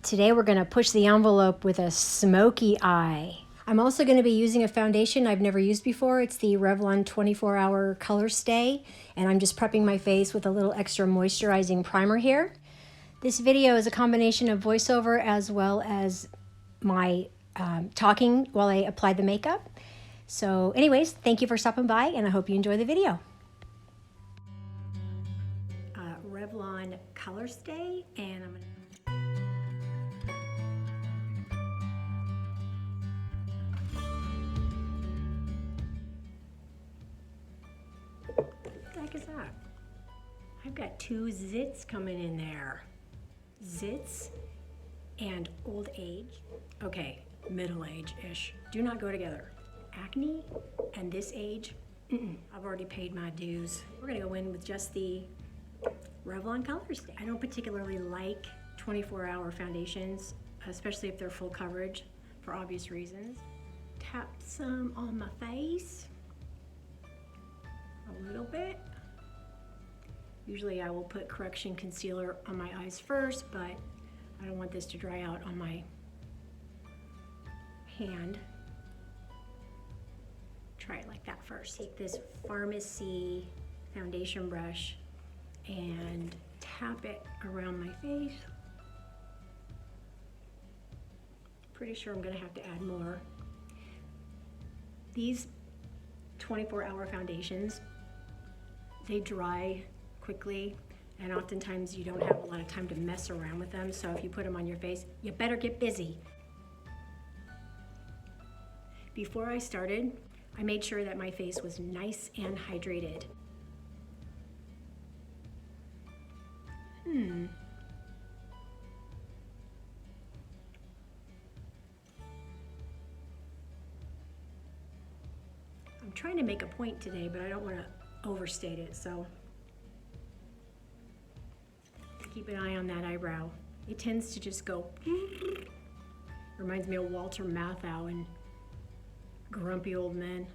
Today we're going to push the envelope with a smoky eye. I'm also going to be using a foundation I've never used before. It's the Revlon 24-Hour Colorstay, and I'm just prepping my face with a little extra moisturizing primer here. This video is a combination of voiceover as well as my talking while I apply the makeup. So anyways, thank you for stopping by, and I hope you enjoy the video. Revlon Colorstay, and I'm going to... What the heck is that? I've got two zits coming in there. Zits and old age. Okay, middle age-ish. Do not go together. Acne and this age, I've already paid my dues. We're gonna go in with just the Revlon Colorstay. I don't particularly like 24-hour foundations, especially if they're full coverage for obvious reasons. Tap some on my face. A little bit. Usually I will put correction concealer on my eyes first, but I don't want this to dry out on my hand. Try it like that first. Take this Farmasi foundation brush and tap it around my face. Pretty sure I'm gonna have to add more. These 24-hour foundations, they dry quickly, and oftentimes you don't have a lot of time to mess around with them, so if you put them on your face, you better get busy. Before I started, I made sure that my face was nice and hydrated. I'm trying to make a point today, but I don't want to overstate it, so keep an eye on that eyebrow. It tends to just go, reminds me of Walter Matthau and Grumpy Old Men.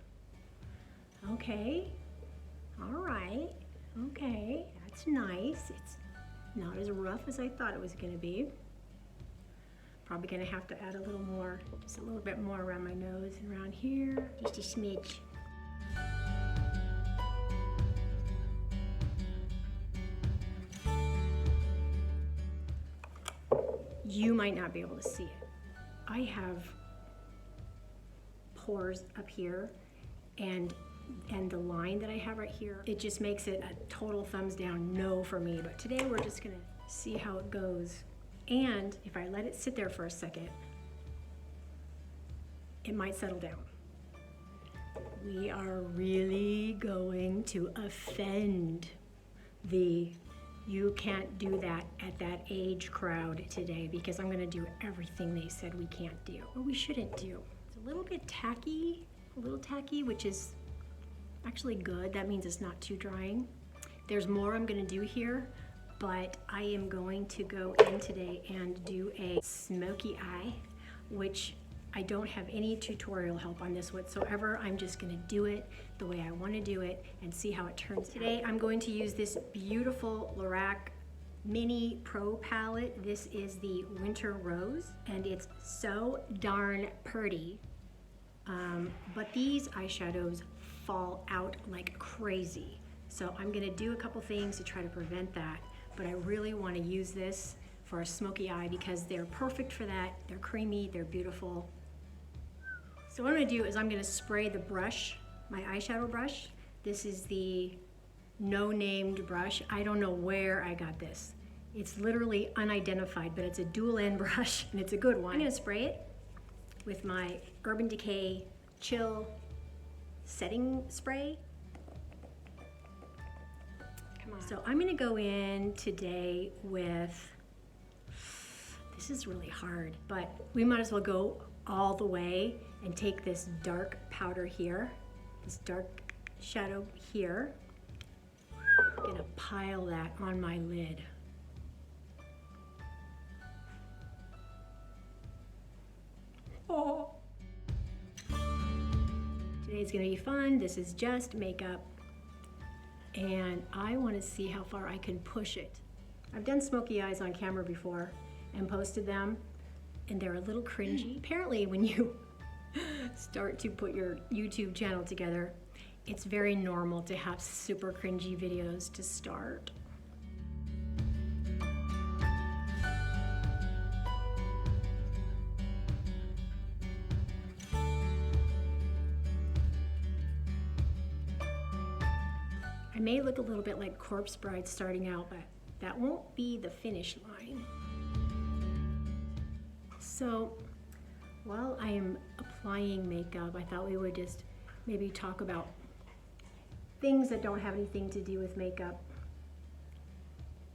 Okay, all right, okay, that's nice. It's not as rough as I thought it was gonna be. Probably gonna have to add a little more, just a little bit more around my nose and around here, just a smidge. You might not be able to see it. I have pores up here, and the line that I have right here, it just makes it a total thumbs down no for me. But today we're just gonna see how it goes. And if I let it sit there for a second, it might settle down. We are really going to offend the "you can't do that at that age" crowd today, because I'm gonna do everything they said we can't do, or we shouldn't do. It's a little bit tacky, which is actually good. That means it's not too drying. There's more I'm gonna do here, but I am going to go in today and do a smoky eye, which I don't have any tutorial help on this whatsoever. I'm just gonna do it the way I wanna do it and see how it turns out. Today I'm going to use this beautiful Lorac Mini Pro palette. This is the Winter Rose, and it's so darn pretty. But these eyeshadows fall out like crazy. So I'm gonna do a couple things to try to prevent that, but I really wanna use this for a smoky eye because they're perfect for that. They're creamy, they're beautiful. So what I'm gonna do is I'm gonna spray the brush, my eyeshadow brush. This is the no-named brush. I don't know where I got this. It's literally unidentified, but it's a dual end brush and it's a good one. I'm gonna spray it with my Urban Decay Chill Setting Spray. Come on. So I'm gonna go in today with, this is really hard, but we might as well go all the way and take this dark powder here, this dark shadow here. I'm gonna pile that on my lid. Oh. Today's gonna be fun. This is just makeup, and I wanna see how far I can push it. I've done smoky eyes on camera before, and posted them, and they're a little cringy. Apparently, when you start to put your YouTube channel together, it's very normal to have super cringy videos to start. I may look a little bit like Corpse Bride starting out, but that won't be the finish line. So while I am applying makeup, I thought we would just maybe talk about things that don't have anything to do with makeup.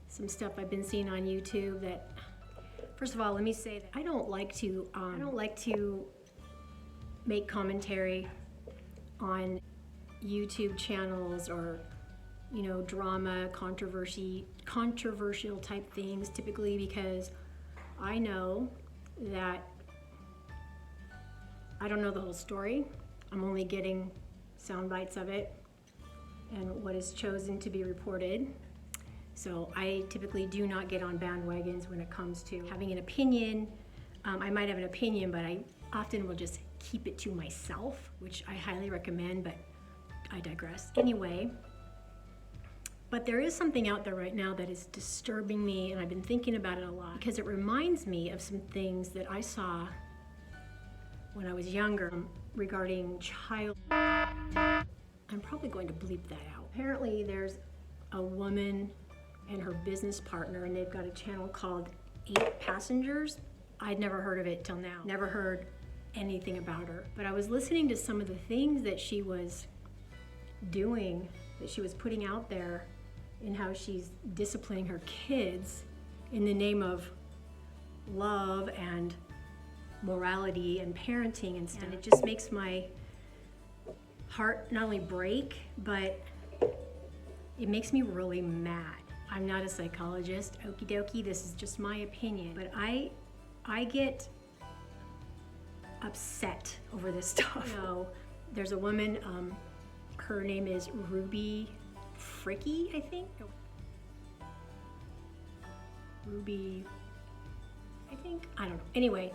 Some stuff I've been seeing on YouTube that, first of all, let me say that I don't like to make commentary on YouTube channels or, you know, drama, controversial type things, typically because I know that I don't know the whole story. I'm only getting sound bites of it and what is chosen to be reported. So I typically do not get on bandwagons when it comes to having an opinion. I might have an opinion, but I often will just keep it to myself, which I highly recommend, but I digress. Anyway, but there is something out there right now that is disturbing me, and I've been thinking about it a lot because it reminds me of some things that I saw when I was younger regarding child. I'm probably going to bleep that out. Apparently there's a woman and her business partner, and they've got a channel called 8 Passengers. I'd never heard of it till now. Never heard anything about her. But I was listening to some of the things that she was doing, that she was putting out there, and how she's disciplining her kids in the name of love and morality and parenting and stuff. And it just makes my heart not only break, but it makes me really mad. I'm not a psychologist, okie dokie, this is just my opinion, but I get upset over this stuff. You know, there's a woman, her name is Ruby Fricky, I think. Ruby, I don't know. Anyway,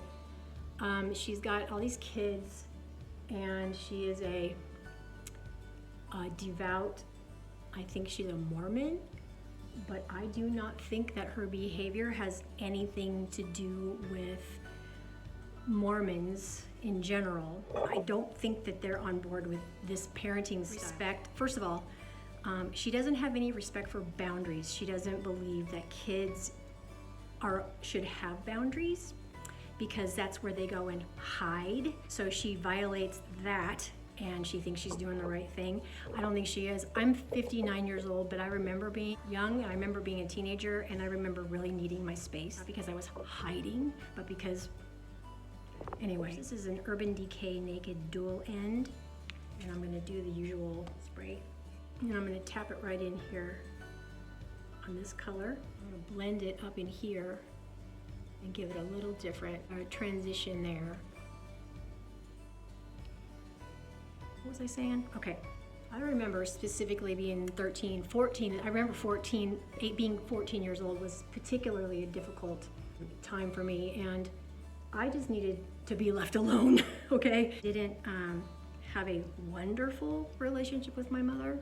she's got all these kids, and she is a devout, I think she's a Mormon, but I do not think that her behavior has anything to do with Mormons in general. I don't think that they're on board with this parenting respect. First of all, she doesn't have any respect for boundaries. She doesn't believe that kids should have boundaries because that's where they go and hide. So she violates that, and she thinks she's doing the right thing. I don't think she is. I'm 59 years old, but I remember being young, I remember being a teenager, and I remember really needing my space, not because I was hiding, but because, anyway. This is an Urban Decay Naked Dual End, and I'm gonna do the usual spray. And I'm gonna tap it right in here on this color. I'm gonna blend it up in here and give it a little different transition there. What was I saying? Okay, I remember specifically being 13, 14. I remember being 14 years old was particularly a difficult time for me, and I just needed to be left alone, okay? Didn't have a wonderful relationship with my mother,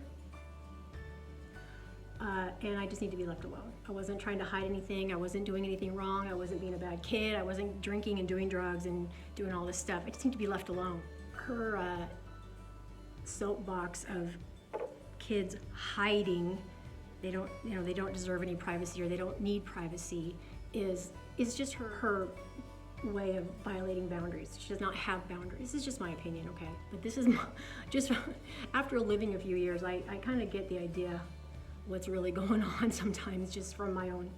and I just need to be left alone. I wasn't trying to hide anything. I wasn't doing anything wrong. I wasn't being a bad kid. I wasn't drinking and doing drugs and doing all this stuff. I just need to be left alone. Her soapbox of kids hiding, they don't deserve any privacy, or they don't need privacy, is just her way of violating boundaries. She does not have boundaries. This is just my opinion, okay? But this is just after living a few years, I kind of get the idea what's really going on sometimes, just from my own,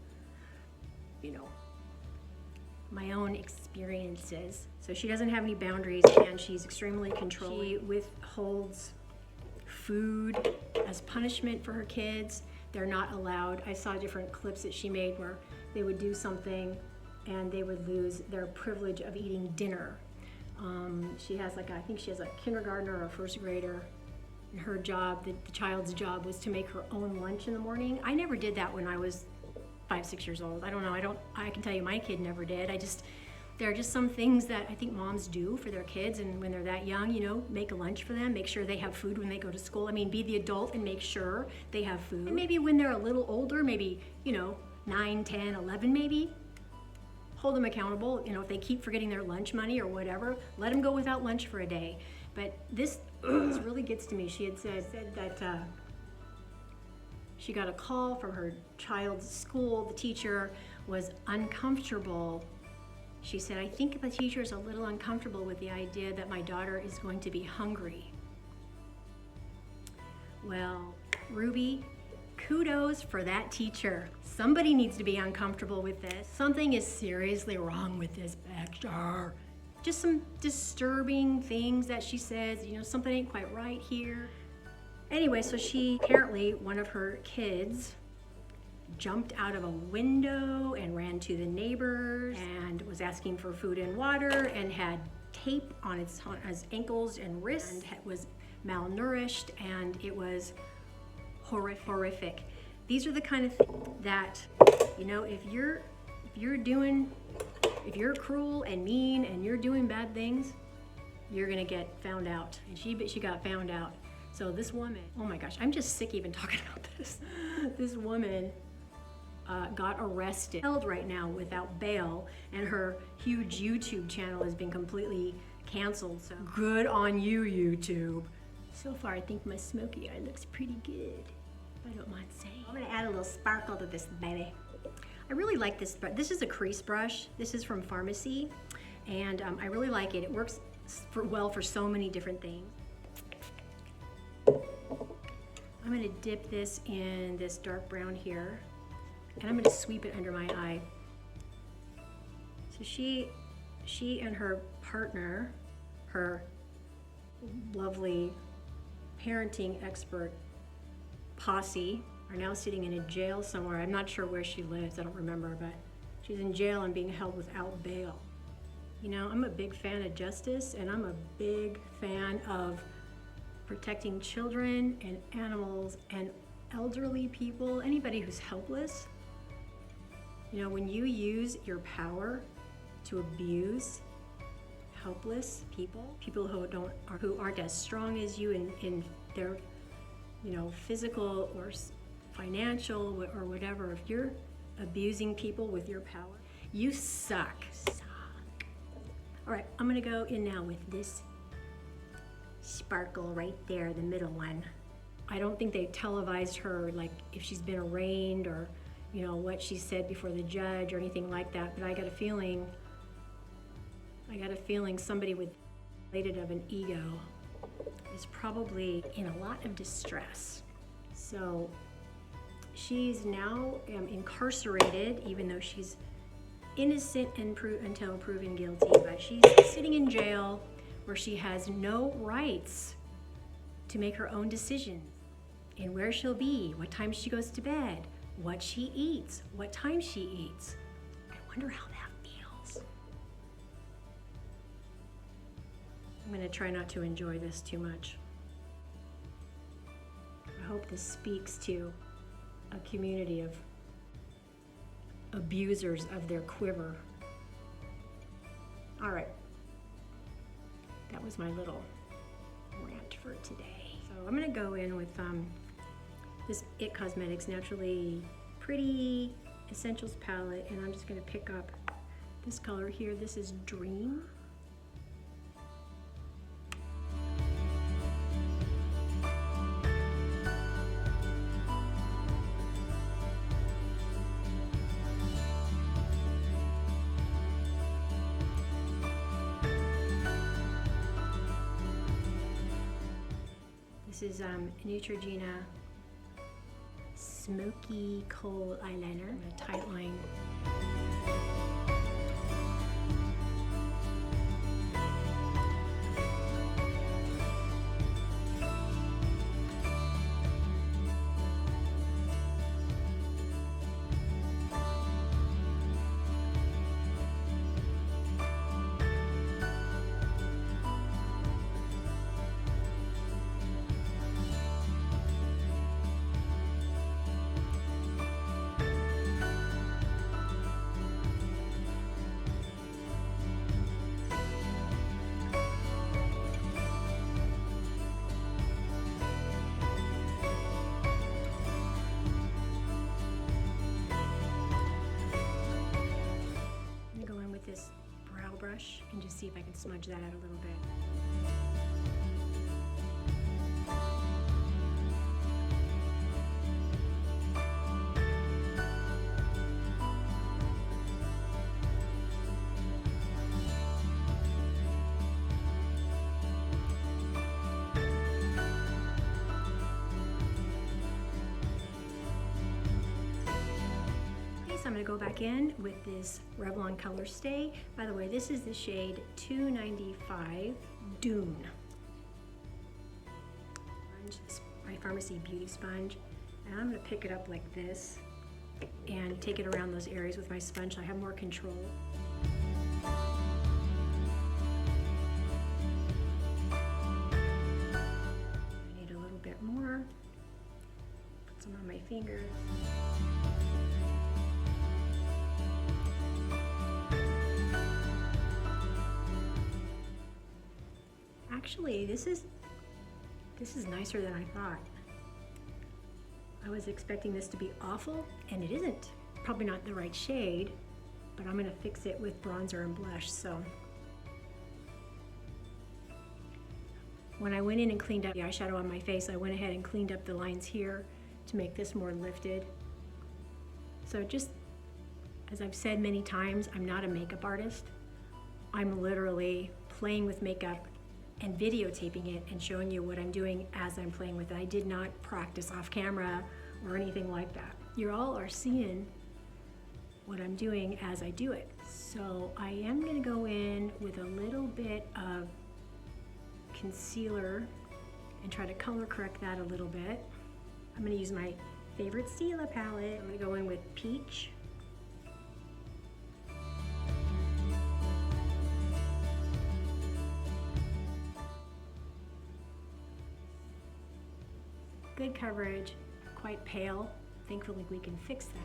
my own experiences. So she doesn't have any boundaries, and she's extremely controlling. She withholds food as punishment for her kids. They're not allowed. I saw different clips that she made where they would do something and they would lose their privilege of eating dinner. She has I think she has a kindergartner or a first grader. And her job, the child's job, was to make her own lunch in the morning. I never did that when I was 5, 6 years old. I don't know. I can tell you my kid never did. There are just some things that I think moms do for their kids, and when they're that young, you know, make a lunch for them, make sure they have food when they go to school. I mean, be the adult and make sure they have food. And maybe when they're a little older, maybe, you know, 9, 10, 11 maybe, hold them accountable. You know, if they keep forgetting their lunch money or whatever, let them go without lunch for a day. But this really gets to me. She had said that she got a call from her child's school. The teacher was uncomfortable. She said, I think the teacher is a little uncomfortable with the idea that my daughter is going to be hungry. Well, Ruby, kudos for that teacher. Somebody needs to be uncomfortable with this. Something is seriously wrong with this picture. Just some disturbing things that she says, you know, something ain't quite right here. Anyway, so apparently one of her kids jumped out of a window and ran to the neighbors and was asking for food and water and had tape on his ankles and wrists and was malnourished, and it was horrific. These are the kind of things that, you know, if you're cruel and mean and you're doing bad things, you're gonna get found out. And she got found out. So this woman, oh my gosh, I'm just sick even talking about this. This woman got arrested, held right now without bail, and her huge YouTube channel has been completely canceled. So good on you, YouTube. So far, I think my smoky eye looks pretty good, if I don't mind saying. I'm gonna add a little sparkle to this baby. I really like this, but this is a crease brush. This is from Farmasi, and I really like it. It works well for so many different things. I'm gonna dip this in this dark brown here, and I'm gonna sweep it under my eye. So she and her partner, her lovely parenting expert posse, are now sitting in a jail somewhere. I'm not sure where she lives, I don't remember, but she's in jail and being held without bail. You know, I'm a big fan of justice, and I'm a big fan of protecting children and animals and elderly people, anybody who's helpless. You know, when you use your power to abuse helpless people who aren't as strong as you in their, you know, physical or financial or whatever, if you're abusing people with your power, you suck. All right, I'm gonna go in now with this sparkle right there, the middle one. I don't think they televised her, like if she's been arraigned or, you know, what she said before the judge or anything like that, but I got a feeling somebody with related of an ego is probably in a lot of distress. So she's now incarcerated, even though she's innocent until proven guilty, but she's sitting in jail where she has no rights to make her own decisions in where she'll be, what time she goes to bed, what she eats, what time she eats. I wonder how that feels. I'm gonna try not to enjoy this too much. I hope this speaks to a community of abusers of their quiver. All right. That was my little rant for today. So I'm gonna go in with this IT Cosmetics Naturally Pretty Essentials palette, and I'm just gonna pick up this color here. This is Dream. This is Neutrogena Smoky Kohl eyeliner. I'm gonna tight line. brow brush and just see if I can smudge that out a little bit. So I'm going to go back in with this Revlon Colorstay. By the way, this is the shade 295 Dune. My Farmasi beauty sponge. And I'm going to pick it up like this and take it around those areas with my sponge so I have more control. I need a little bit more. Put some on my fingers. Actually, this is nicer than I thought. I was expecting this to be awful, and it isn't. Probably not the right shade, but I'm gonna fix it with bronzer and blush, so. When I went in and cleaned up the eyeshadow on my face, I went ahead and cleaned up the lines here to make this more lifted. So just, as I've said many times, I'm not a makeup artist. I'm literally playing with makeup and videotaping it and showing you what I'm doing as I'm playing with it. I did not practice off camera or anything like that. You all are seeing what I'm doing as I do it. So I am gonna go in with a little bit of concealer and try to color correct that a little bit. I'm gonna use my favorite Stila palette. I'm gonna go in with Peach. Good coverage, quite pale. Thankfully we can fix that.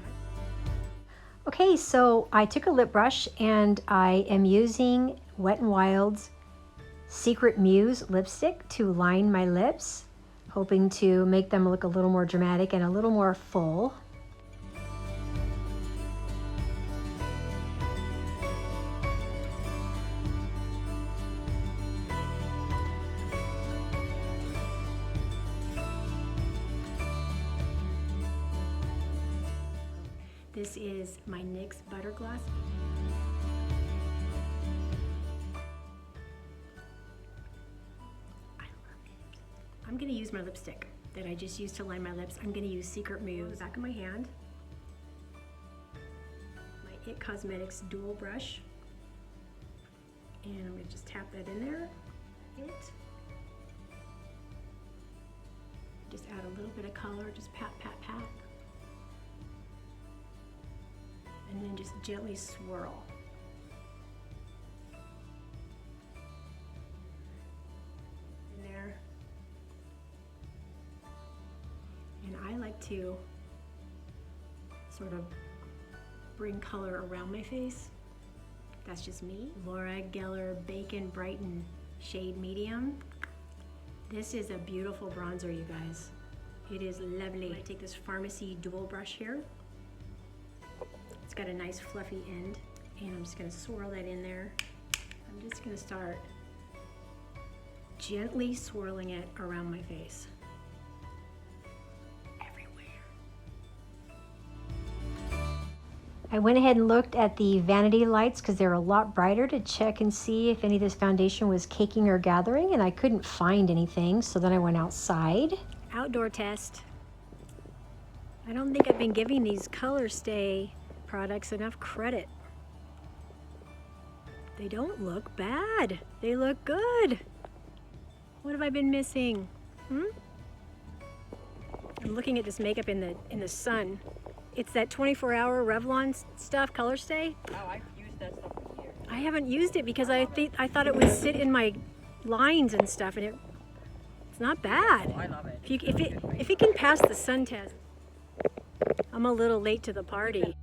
Okay, so I took a lip brush and I am using Wet n Wild's Secret Muse lipstick to line my lips, hoping to make them look a little more dramatic and a little more full. This is my NYX Butter Gloss. I love it. I'm gonna use my lipstick that I just used to line my lips. I'm gonna use Secret Muse on the back of my hand. My IT Cosmetics dual brush. And I'm gonna just tap that in there. Just add a little bit of color, just pat, pat, pat. And then just gently swirl. In there. And I like to sort of bring color around my face. That's just me. Laura Geller Bacon Brighten shade medium. This is a beautiful bronzer, you guys. It is lovely. I take this Farmasi dual brush here. It's got a nice fluffy end, and I'm just gonna swirl that in there. I'm just gonna start gently swirling it around my face. Everywhere. I went ahead and looked at the vanity lights because they're a lot brighter to check and see if any of this foundation was caking or gathering, and I couldn't find anything, so then I went outside. Outdoor test. I don't think I've been giving these Colorstay products enough credit. They don't look bad. They look good. What have I been missing? I'm looking at this makeup in the sun. It's that 24-hour Revlon stuff, Colorstay. Oh, I've used that stuff for years. I haven't used it because I thought it would sit in my lines and stuff, and it's not bad. Oh, I love it. If it can pass the sun test. I'm a little late to the party.